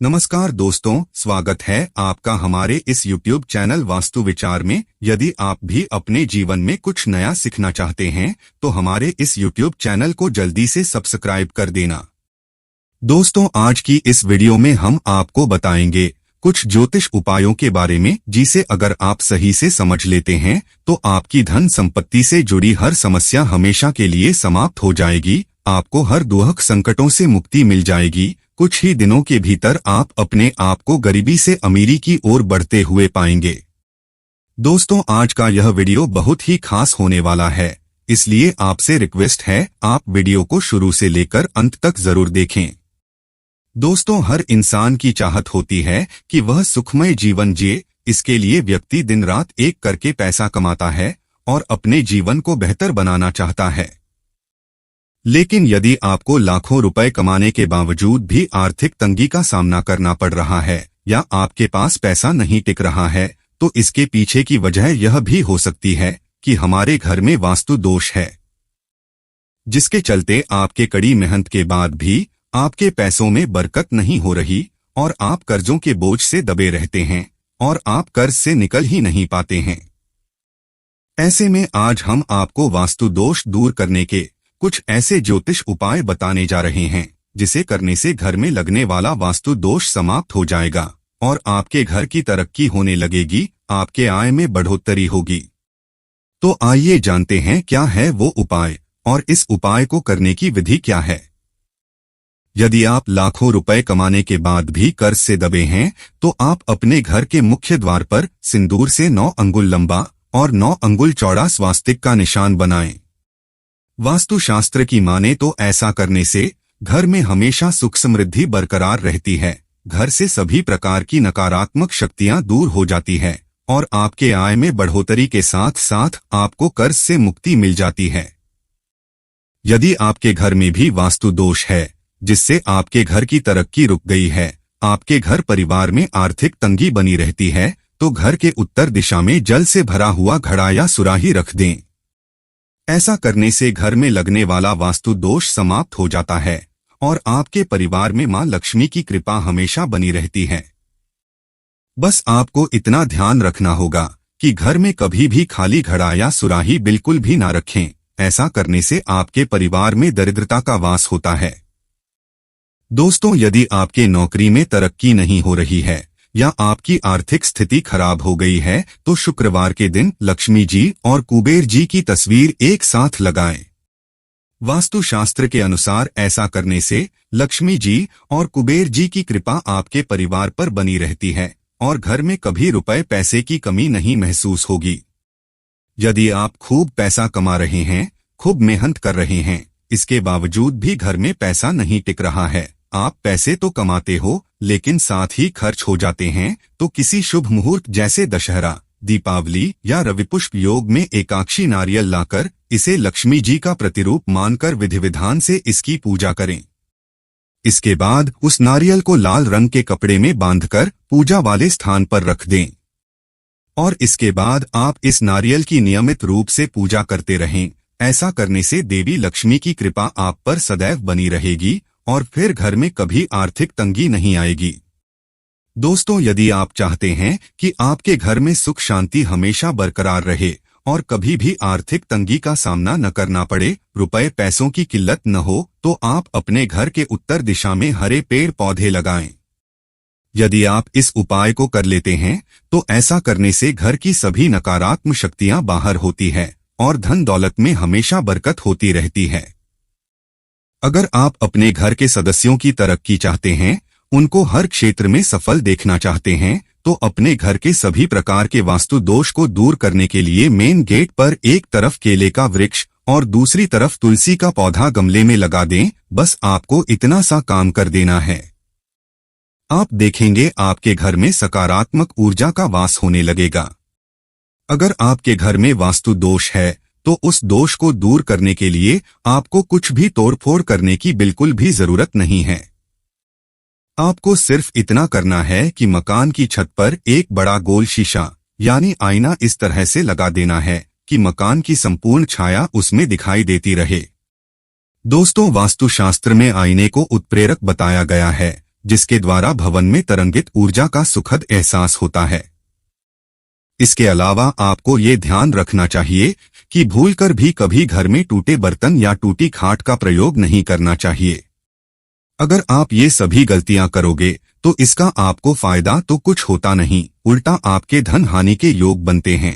नमस्कार दोस्तों, स्वागत है आपका हमारे इस YouTube चैनल वास्तु विचार में। यदि आप भी अपने जीवन में कुछ नया सीखना चाहते हैं तो हमारे इस YouTube चैनल को जल्दी से सब्सक्राइब कर देना। दोस्तों, आज की इस वीडियो में हम आपको बताएंगे कुछ ज्योतिष उपायों के बारे में, जिसे अगर आप सही से समझ लेते हैं तो आपकी धन संपत्ति से जुड़ी हर समस्या हमेशा के लिए समाप्त हो जाएगी। आपको हर दुख संकटों से मुक्ति मिल जाएगी। कुछ ही दिनों के भीतर आप अपने आप को गरीबी से अमीरी की ओर बढ़ते हुए पाएंगे। दोस्तों, आज का यह वीडियो बहुत ही खास होने वाला है, इसलिए आपसे रिक्वेस्ट है आप वीडियो को शुरू से लेकर अंत तक जरूर देखें। दोस्तों, हर इंसान की चाहत होती है कि वह सुखमय जीवन जिए। इसके लिए व्यक्ति दिन रात एक करके पैसा कमाता है और अपने जीवन को बेहतर बनाना चाहता है। लेकिन यदि आपको लाखों रुपए कमाने के बावजूद भी आर्थिक तंगी का सामना करना पड़ रहा है या आपके पास पैसा नहीं टिक रहा है, तो इसके पीछे की वजह यह भी हो सकती है कि हमारे घर में वास्तु दोष है, जिसके चलते आपके कड़ी मेहनत के बाद भी आपके पैसों में बरकत नहीं हो रही और आप कर्जों के बोझ से दबे रहते हैं और आप कर्ज से निकल ही नहीं पाते हैं। ऐसे में आज हम आपको वास्तु दोष दूर करने के कुछ ऐसे ज्योतिष उपाय बताने जा रहे हैं, जिसे करने से घर में लगने वाला वास्तु दोष समाप्त हो जाएगा और आपके घर की तरक्की होने लगेगी, आपके आय में बढ़ोतरी होगी। तो आइए जानते हैं क्या है वो उपाय और इस उपाय को करने की विधि क्या है। यदि आप लाखों रुपए कमाने के बाद भी कर्ज से दबे हैं तो आप अपने घर के मुख्य द्वार पर सिंदूर से 9 अंगुल लंबा और 9 अंगुल चौड़ा स्वास्तिक का निशान बनाएं। वास्तु शास्त्र की माने तो ऐसा करने से घर में हमेशा सुख समृद्धि बरकरार रहती है, घर से सभी प्रकार की नकारात्मक शक्तियां दूर हो जाती है और आपके आय में बढ़ोतरी के साथ साथ आपको कर्ज से मुक्ति मिल जाती है। यदि आपके घर में भी वास्तु दोष है जिससे आपके घर की तरक्की रुक गई है, आपके घर परिवार में आर्थिक तंगी बनी रहती है, तो घर के उत्तर दिशा में जल से भरा हुआ घड़ा या सुराही रख दें। ऐसा करने से घर में लगने वाला वास्तु दोष समाप्त हो जाता है और आपके परिवार में मां लक्ष्मी की कृपा हमेशा बनी रहती है। बस आपको इतना ध्यान रखना होगा कि घर में कभी भी खाली घड़ा या सुराही बिल्कुल भी ना रखें। ऐसा करने से आपके परिवार में दरिद्रता का वास होता है। दोस्तों, यदि आपके नौकरी में तरक्की नहीं हो रही है या आपकी आर्थिक स्थिति खराब हो गई है तो शुक्रवार के दिन लक्ष्मी जी और कुबेर जी की तस्वीर एक साथ लगाएं। वास्तु शास्त्र के अनुसार ऐसा करने से लक्ष्मी जी और कुबेर जी की कृपा आपके परिवार पर बनी रहती है और घर में कभी रुपए पैसे की कमी नहीं महसूस होगी। यदि आप खूब पैसा कमा रहे हैं, खूब मेहनत कर रहे हैं, इसके बावजूद भी घर में पैसा नहीं टिक रहा है, आप पैसे तो कमाते हो लेकिन साथ ही खर्च हो जाते हैं, तो किसी शुभ मुहूर्त जैसे दशहरा, दीपावली या रविपुष्प योग में एकाक्षी नारियल लाकर इसे लक्ष्मी जी का प्रतिरूप मानकर विधि विधान से इसकी पूजा करें। इसके बाद उस नारियल को लाल रंग के कपड़े में बांधकर पूजा वाले स्थान पर रख दें और इसके बाद आप इस नारियल की नियमित रूप से पूजा करते रहें। ऐसा करने से देवी लक्ष्मी की कृपा आप पर सदैव बनी रहेगी और फिर घर में कभी आर्थिक तंगी नहीं आएगी। दोस्तों, यदि आप चाहते हैं कि आपके घर में सुख शांति हमेशा बरकरार रहे और कभी भी आर्थिक तंगी का सामना न करना पड़े, रुपए पैसों की किल्लत न हो, तो आप अपने घर के उत्तर दिशा में हरे पेड़ पौधे लगाएं। यदि आप इस उपाय को कर लेते हैं तो ऐसा करने से घर की सभी नकारात्मक शक्तियां बाहर होती है और धन दौलत में हमेशा बरकत होती रहती है। अगर आप अपने घर के सदस्यों की तरक्की चाहते हैं, उनको हर क्षेत्र में सफल देखना चाहते हैं, तो अपने घर के सभी प्रकार के वास्तु दोष को दूर करने के लिए मेन गेट पर एक तरफ केले का वृक्ष और दूसरी तरफ तुलसी का पौधा गमले में लगा दें। बस आपको इतना सा काम कर देना है। आप देखेंगे आपके घर में सकारात्मक ऊर्जा का वास होने लगेगा। अगर आपके घर में वास्तु दोष है तो उस दोष को दूर करने के लिए आपको कुछ भी तोड़फोड़ करने की बिल्कुल भी जरूरत नहीं है। आपको सिर्फ इतना करना है कि मकान की छत पर एक बड़ा गोल शीशा यानी आईना इस तरह से लगा देना है कि मकान की संपूर्ण छाया उसमें दिखाई देती रहे। दोस्तों, वास्तुशास्त्र में आईने को उत्प्रेरक बताया गया है, जिसके द्वारा भवन में तरंगित ऊर्जा का सुखद एहसास होता है। इसके अलावा आपको ये ध्यान रखना चाहिए कि भूलकर भी कभी घर में टूटे बर्तन या टूटी खाट का प्रयोग नहीं करना चाहिए। अगर आप ये सभी गलतियां करोगे तो इसका आपको फायदा तो कुछ होता नहीं, उल्टा आपके धन हानि के योग बनते हैं।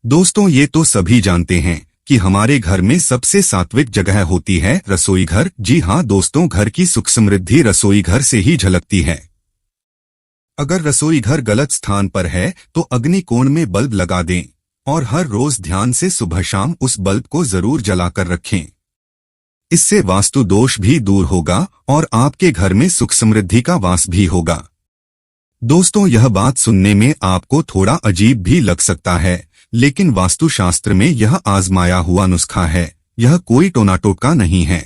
दोस्तों, ये तो सभी जानते हैं कि हमारे घर में सबसे सात्विक जगह होती है रसोई घर। जी हाँ दोस्तों, घर की सुख समृद्धि रसोई घर से ही झलकती है। अगर रसोई घर गलत स्थान पर है तो अग्नि कोण में बल्ब लगा दें और हर रोज ध्यान से सुबह शाम उस बल्ब को जरूर जलाकर रखें। इससे वास्तु दोष भी दूर होगा और आपके घर में सुख समृद्धि का वास भी होगा। दोस्तों, यह बात सुनने में आपको थोड़ा अजीब भी लग सकता है, लेकिन वास्तुशास्त्र में यह आजमाया हुआ नुस्खा है, यह कोई टोना टोटका नहीं है।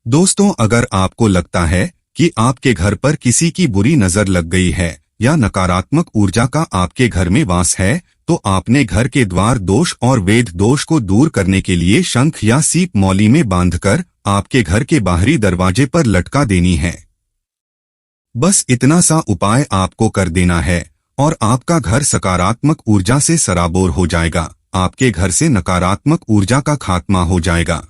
दोस्तों, अगर आपको लगता है कि आपके घर पर किसी की बुरी नजर लग गई है या नकारात्मक ऊर्जा का आपके घर में वास है, तो आपने घर के द्वार दोष और वेद दोष को दूर करने के लिए शंख या सीप मौली में बांधकर आपके घर के बाहरी दरवाजे पर लटका देनी है। बस इतना सा उपाय आपको कर देना है और आपका घर सकारात्मक ऊर्जा से सराबोर हो जाएगा। आपके घर से नकारात्मक ऊर्जा का खात्मा हो जाएगा।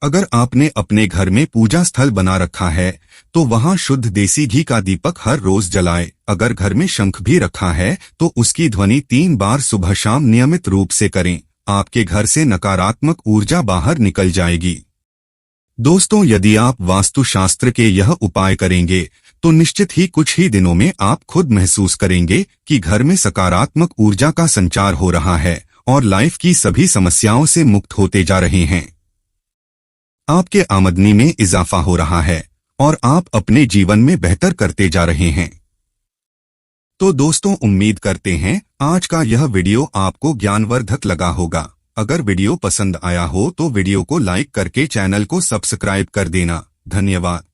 अगर आपने अपने घर में पूजा स्थल बना रखा है तो वहां शुद्ध देसी घी का दीपक हर रोज जलाए। अगर घर में शंख भी रखा है तो उसकी ध्वनि 3 बार सुबह शाम नियमित रूप से करें। आपके घर से नकारात्मक ऊर्जा बाहर निकल जाएगी। दोस्तों, यदि आप वास्तुशास्त्र के यह उपाय करेंगे तो निश्चित ही कुछ ही दिनों में आप खुद महसूस करेंगे कि घर में सकारात्मक ऊर्जा का संचार हो रहा है और लाइफ की सभी समस्याओं से मुक्त होते जा रहे हैं। आपके आमदनी में इजाफा हो रहा है और आप अपने जीवन में बेहतर करते जा रहे हैं। तो दोस्तों, उम्मीद करते हैं आज का यह वीडियो आपको ज्ञानवर्धक लगा होगा। अगर वीडियो पसंद आया हो तो वीडियो को लाइक करके चैनल को सब्सक्राइब कर देना। धन्यवाद।